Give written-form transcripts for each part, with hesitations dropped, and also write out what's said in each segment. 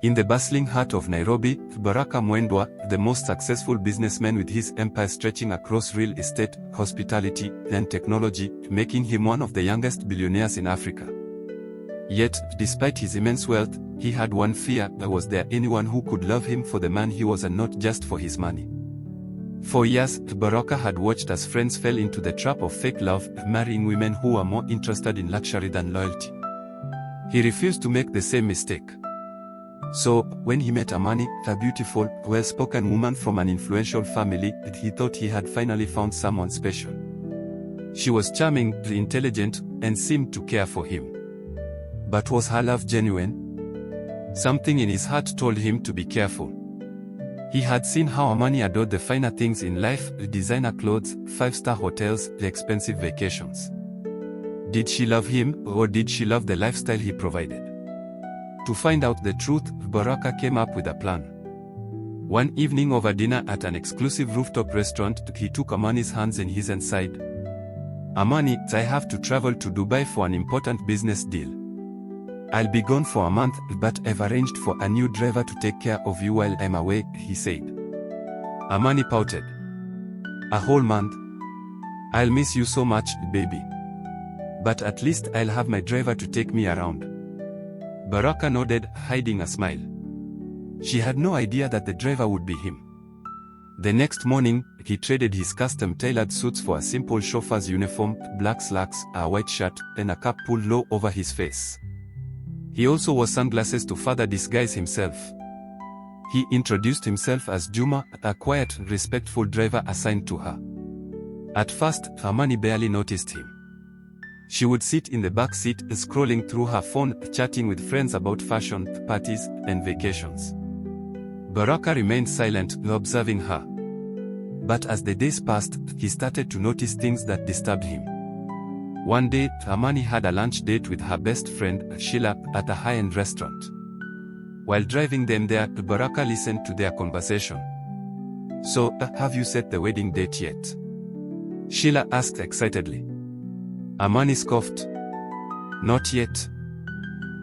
In the bustling heart of Nairobi, Baraka Mwendwa, the most successful businessman with his empire stretching across real estate, hospitality, and technology, making him one of the youngest billionaires in Africa. Yet, despite his immense wealth, he had one fear: was there anyone who could love him for the man he was and not just for his money? For years, Baraka had watched as friends fell into the trap of fake love, marrying women who were more interested in luxury than loyalty. He refused to make the same mistake. So, when he met Amani, a beautiful, well-spoken woman from an influential family, he thought he had finally found someone special. She was charming, intelligent, and seemed to care for him. But was her love genuine? Something in his heart told him to be careful. He had seen how Amani adored the finer things in life: designer clothes, five-star hotels, expensive vacations. Did she love him, or did she love the lifestyle he provided? To find out the truth, Baraka came up with a plan. One evening over dinner at an exclusive rooftop restaurant, he took Amani's hands in his and sighed, "Amani, I have to travel to Dubai for an important business deal. I'll be gone for a month, but I've arranged for a new driver to take care of you while I'm away," he said. Amani pouted. "A whole month? I'll miss you so much, baby. But at least I'll have my driver to take me around." Baraka nodded, hiding a smile. She had no idea that the driver would be him. The next morning, he traded his custom-tailored suits for a simple chauffeur's uniform, black slacks, a white shirt, and a cap pulled low over his face. He also wore sunglasses to further disguise himself. He introduced himself as Juma, a quiet, respectful driver assigned to her. At first, Amani barely noticed him. She would sit in the back seat, scrolling through her phone, chatting with friends about fashion, parties, and vacations. Baraka remained silent, observing her. But as the days passed, he started to notice things that disturbed him. One day, Amani had a lunch date with her best friend, Sheila, at a high-end restaurant. While driving them there, Baraka listened to their conversation. "So, have you set the wedding date yet?" Sheila asked excitedly. Amani scoffed. "Not yet.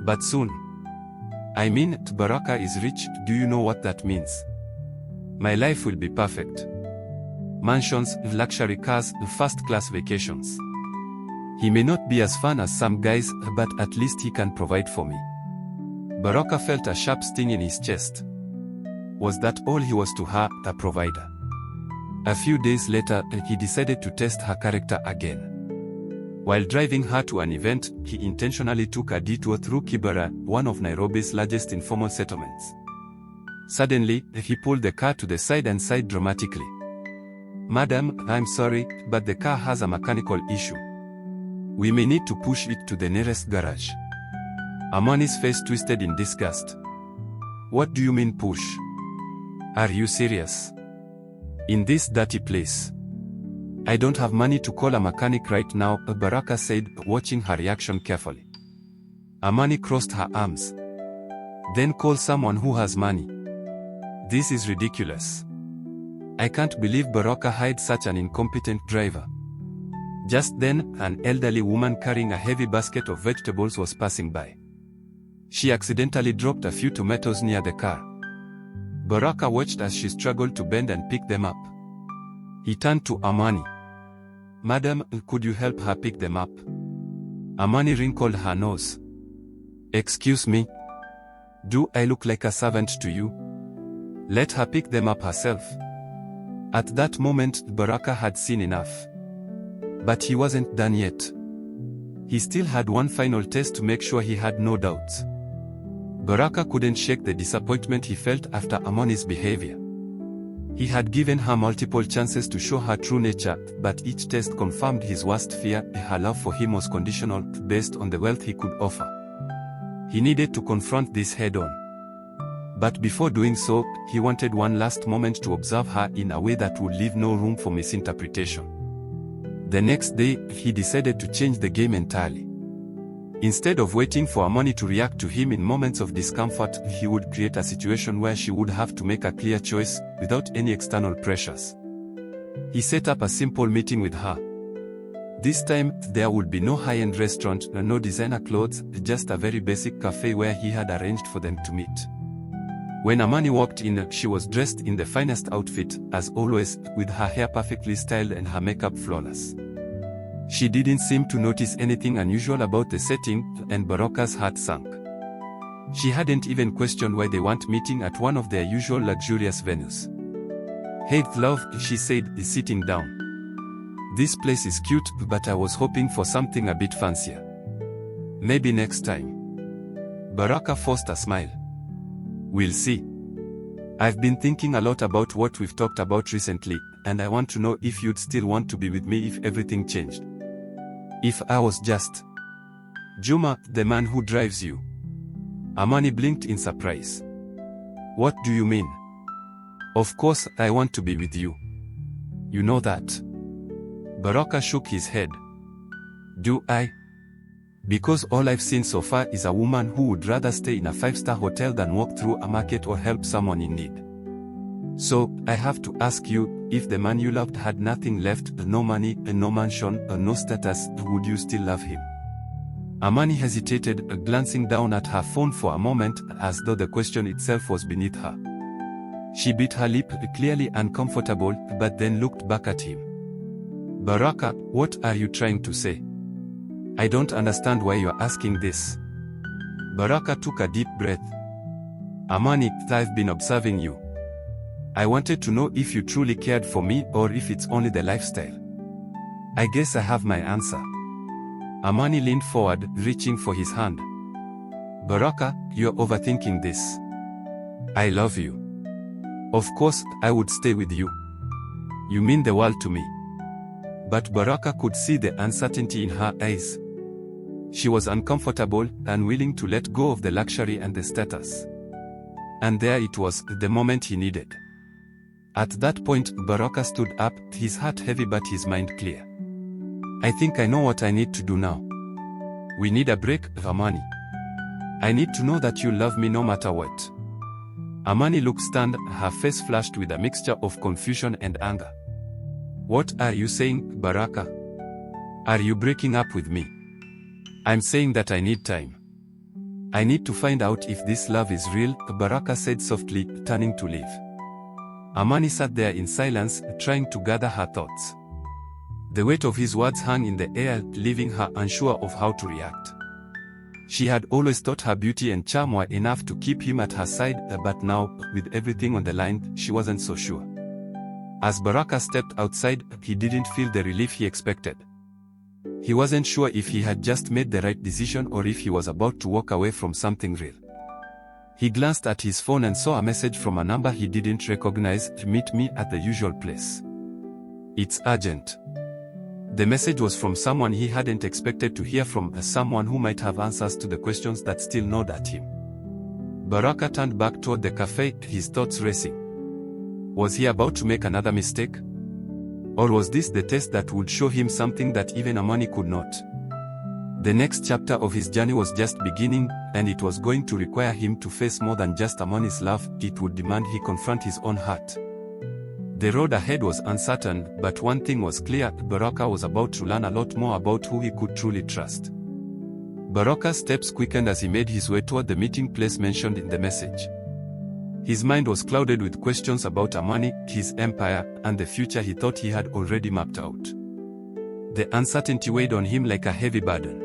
But soon. I mean, Baraka is rich, do you know what that means? My life will be perfect. Mansions, luxury cars, first-class vacations. He may not be as fun as some guys, but at least he can provide for me." Baraka felt a sharp sting in his chest. Was that all he was to her, a provider? A few days later, he decided to test her character again. While driving her to an event, he intentionally took a detour through Kibera, one of Nairobi's largest informal settlements. Suddenly, he pulled the car to the side and sighed dramatically. "Madam, I'm sorry, but the car has a mechanical issue. We may need to push it to the nearest garage." Amani's face twisted in disgust. "What do you mean push? Are you serious? In this dirty place? I don't have money to call a mechanic right now," Baraka said, watching her reaction carefully. Amani crossed her arms. "Then call someone who has money. This is ridiculous. I can't believe Baraka hired such an incompetent driver." Just then, an elderly woman carrying a heavy basket of vegetables was passing by. She accidentally dropped a few tomatoes near the car. Baraka watched as she struggled to bend and pick them up. He turned to Amani. "Madam, could you help her pick them up?" Amani wrinkled her nose. "Excuse me? Do I look like a servant to you? Let her pick them up herself." At that moment, Baraka had seen enough. But he wasn't done yet. He still had one final test to make sure he had no doubts. Baraka couldn't shake the disappointment he felt after Amani's behavior. He had given her multiple chances to show her true nature, but each test confirmed his worst fear: her love for him was conditional, based on the wealth he could offer. He needed to confront this head-on. But before doing so, he wanted one last moment to observe her in a way that would leave no room for misinterpretation. The next day, he decided to change the game entirely. Instead of waiting for Amani to react to him in moments of discomfort, he would create a situation where she would have to make a clear choice, without any external pressures. He set up a simple meeting with her. This time, there would be no high-end restaurant, no designer clothes, just a very basic cafe where he had arranged for them to meet. When Amani walked in, she was dressed in the finest outfit, as always, with her hair perfectly styled and her makeup flawless. She didn't seem to notice anything unusual about the setting, and Baraka's heart sank. She hadn't even questioned why they weren't meeting at one of their usual luxurious venues. "Hey love," she said, sitting down. "This place is cute, but I was hoping for something a bit fancier. Maybe next time." Baraka forced a smile. "We'll see. I've been thinking a lot about what we've talked about recently, and I want to know if you'd still want to be with me if everything changed. If I was just Juma, the man who drives you." Amani blinked in surprise. "What do you mean?" "Of course, I want to be with you. You know that." Baraka shook his head. "Do I? Because all I've seen so far is a woman who would rather stay in a 5-star hotel than walk through a market or help someone in need. So, I have to ask you, if the man you loved had nothing left, no money, no mansion, no status, would you still love him?" Amani hesitated, glancing down at her phone for a moment, as though the question itself was beneath her. She bit her lip, clearly uncomfortable, but then looked back at him. "Baraka, what are you trying to say? I don't understand why you're asking this." Baraka took a deep breath. "Amani, I've been observing you. I wanted to know if you truly cared for me or if it's only the lifestyle. I guess I have my answer." Amani leaned forward, reaching for his hand. "Baraka, you're overthinking this. I love you. Of course, I would stay with you. You mean the world to me." But Baraka could see the uncertainty in her eyes. She was uncomfortable, unwilling to let go of the luxury and the status. And there it was, the moment he needed. At that point, Baraka stood up, his heart heavy but his mind clear. "I think I know what I need to do now. We need a break, Amani. I need to know that you love me no matter what." Amani looked stunned, her face flushed with a mixture of confusion and anger. "What are you saying, Baraka? Are you breaking up with me?" "I'm saying that I need time. I need to find out if this love is real," Baraka said softly, turning to leave. Amani sat there in silence, trying to gather her thoughts. The weight of his words hung in the air, leaving her unsure of how to react. She had always thought her beauty and charm were enough to keep him at her side, but now, with everything on the line, she wasn't so sure. As Baraka stepped outside, he didn't feel the relief he expected. He wasn't sure if he had just made the right decision or if he was about to walk away from something real. He glanced at his phone and saw a message from a number he didn't recognize: "Meet me at the usual place. It's urgent." The message was from someone he hadn't expected to hear from, someone who might have answers to the questions that still gnawed at him. Baraka turned back toward the cafe, his thoughts racing. Was he about to make another mistake? Or was this the test that would show him something that even Amani could not? The next chapter of his journey was just beginning, and it was going to require him to face more than just Amani's love. It would demand he confront his own heart. The road ahead was uncertain, but one thing was clear: Baraka was about to learn a lot more about who he could truly trust. Baraka's steps quickened as he made his way toward the meeting place mentioned in the message. His mind was clouded with questions about Amani, his empire, and the future he thought he had already mapped out. The uncertainty weighed on him like a heavy burden.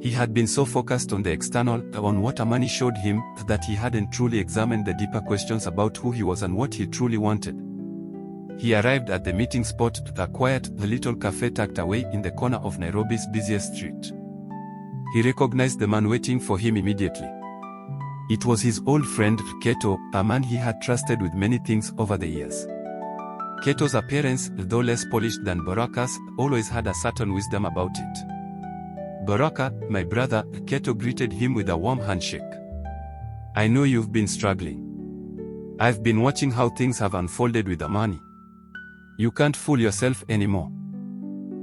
He had been so focused on the external, on what Amani showed him, that he hadn't truly examined the deeper questions about who he was and what he truly wanted. He arrived at the meeting spot, a quiet, little cafe tucked away in the corner of Nairobi's busiest street. He recognized the man waiting for him immediately. It was his old friend, Keto, a man he had trusted with many things over the years. Keto's appearance, though less polished than Baraka's, always had a certain wisdom about it. "Baraka, my brother," Keto greeted him with a warm handshake. "I know you've been struggling. I've been watching how things have unfolded with Amani. You can't fool yourself anymore.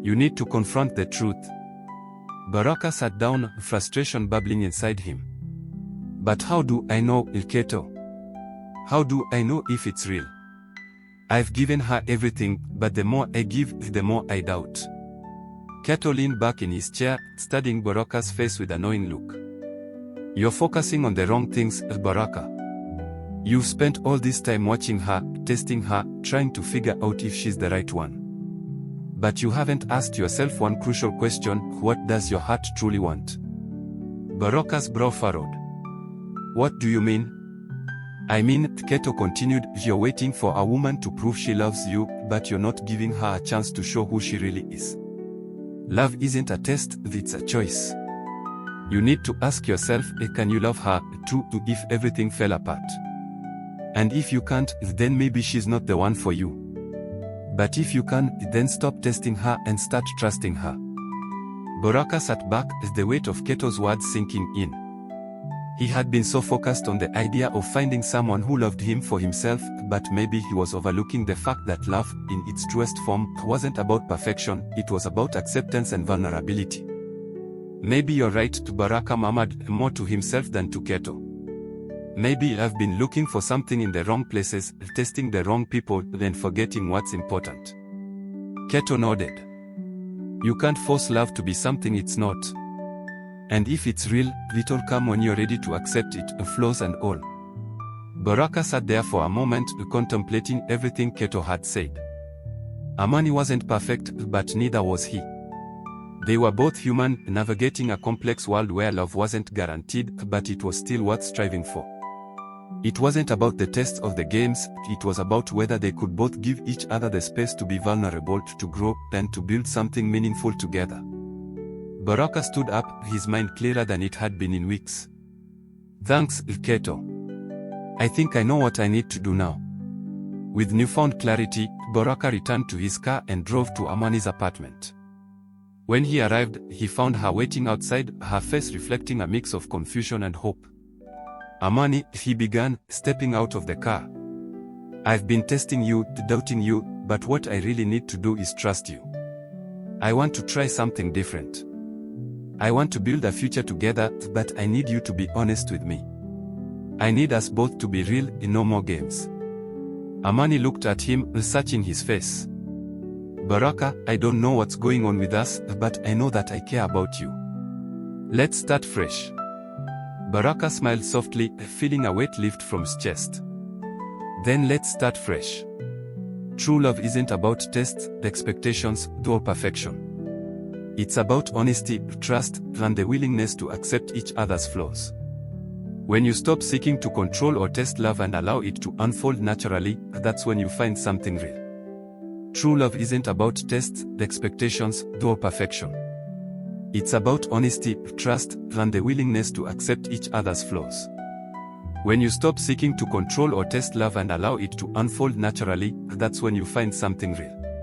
You need to confront the truth." Baraka sat down, frustration bubbling inside him. "But how do I know, Keto? How do I know if it's real? I've given her everything, but the more I give, the more I doubt." Keto leaned back in his chair, studying Baraka's face with a knowing look. "You're focusing on the wrong things, Baraka. You've spent all this time watching her, testing her, trying to figure out if she's the right one. But you haven't asked yourself one crucial question: what does your heart truly want? Baraka's brow furrowed. What do you mean? I mean, Keto continued, you're waiting for a woman to prove she loves you, but you're not giving her a chance to show who she really is. Love isn't a test, it's a choice. You need to ask yourself, can you love her, too, if everything fell apart? And if you can't, then maybe she's not the one for you. But if you can, then stop testing her and start trusting her. Baraka sat back, the weight of Keto's words sinking in. He had been so focused on the idea of finding someone who loved him for himself, but maybe he was overlooking the fact that love, in its truest form, wasn't about perfection, it was about acceptance and vulnerability. Maybe you're right, Baraka murmured, more to himself than to Keto. Maybe I've been looking for something in the wrong places, testing the wrong people, then forgetting what's important. Keto nodded. You can't force love to be something it's not. And if it's real, it'll come when you're ready to accept it, flaws and all. Baraka sat there for a moment, contemplating everything Keto had said. Amani wasn't perfect, but neither was he. They were both human, navigating a complex world where love wasn't guaranteed, but it was still worth striving for. It wasn't about the tests of the games, it was about whether they could both give each other the space to be vulnerable, to grow, and to build something meaningful together. Baraka stood up, his mind clearer than it had been in weeks. Thanks, Keto. I think I know what I need to do now. With newfound clarity, Baraka returned to his car and drove to Amani's apartment. When he arrived, he found her waiting outside, her face reflecting a mix of confusion and hope. Amani, he began, stepping out of the car. I've been testing you, doubting you, but what I really need to do is trust you. I want to try something different. I want to build a future together, but I need you to be honest with me. I need us both to be real, no more games. Amani looked at him, searching his face. Baraka, I don't know what's going on with us, but I know that I care about you. Let's start fresh. Baraka smiled softly, feeling a weight lift from his chest. Then let's start fresh. True love isn't about tests, expectations, or perfection. It's about honesty, trust, and the willingness to accept each other's flaws. When you stop seeking to control or test love and allow it to unfold naturally, that's when you find something real. True love isn't about tests, expectations, or perfection. It's about honesty, trust, and the willingness to accept each other's flaws. When you stop seeking to control or test love and allow it to unfold naturally, that's when you find something real.